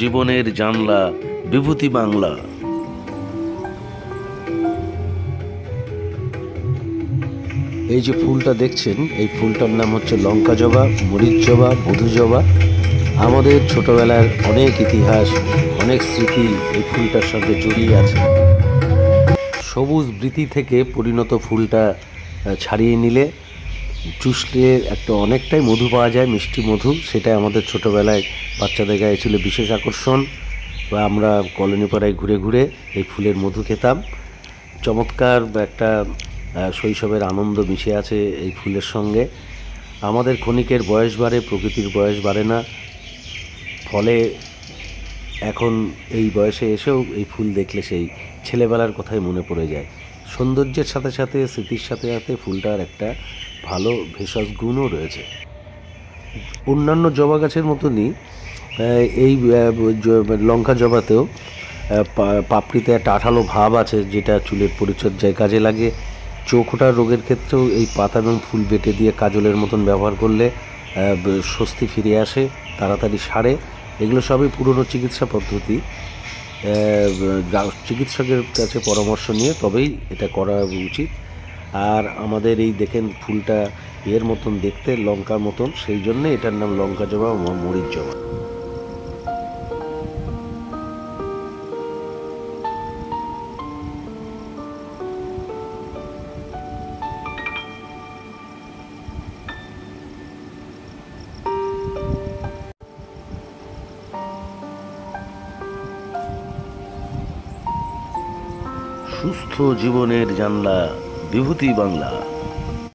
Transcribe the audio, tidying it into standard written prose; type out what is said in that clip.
জীবনের জানলা বিভূতি বাংলা। এই যে ফুলটা দেখছেন, এই ফুলটার নাম হচ্ছে লঙ্কা জবা, মরিচ জবা, বধূ জবা। আমাদের ছোটবেলার অনেক ইতিহাস, অনেক স্মৃতি এই ফুলটার সঙ্গে জড়িয়ে আছে। সবুজ বৃতি থেকে পরিণত ফুলটা ছাড়িয়ে নিলে চুষলে একটা অনেকটাই মধু পাওয়া যায়, মিষ্টি মধু। সেটা আমাদের ছোটোবেলায় বাচ্চাদের গায়ে ছিল বিশেষ আকর্ষণ, বা আমরা কলোনি পাড়ায় ঘুরে ঘুরে এই ফুলের মধু খেতাম। চমৎকার একটা শৈশবের আনন্দ মিশে আছে এই ফুলের সঙ্গে। আমাদের ক্ষণিকের বয়স বাড়ে, প্রকৃতির বয়স বাড়ে না। ফলে এখন এই বয়সে এসেও এই ফুল দেখলে সেই ছেলেবেলার কথাই মনে পড়ে যায়। সৌন্দর্যের সাথে সাথে, স্মৃতির সাথে সাথে ফুলটার একটা ভালো ভেষজ গুণও রয়েছে। অন্যান্য জবা গাছের মতনই এই লঙ্কা জবাতেও পাপড়িতে একটা আঠালো ভাব আছে, যেটা চুলের পরিচর্যায় কাজে লাগে। চোখ ওঠার রোগের ক্ষেত্রেও এই পাতা এবং ফুল বেটে দিয়ে কাজলের মতন ব্যবহার করলে স্বস্তি ফিরে আসে, তাড়াতাড়ি সারে। এগুলো সবই পুরনো চিকিৎসা পদ্ধতি। চিকিৎসকের কাছে পরামর্শ নিয়ে তবেই এটা করা উচিত। আর আমাদের এই দেখেন ফুলটা এর মতন দেখতে, লঙ্কার মতন, সেই জন্যে এটার নাম লঙ্কা জবা, মরিচ জবা। সুস্থ জীবনের জানলা বিভূতি বাংলা।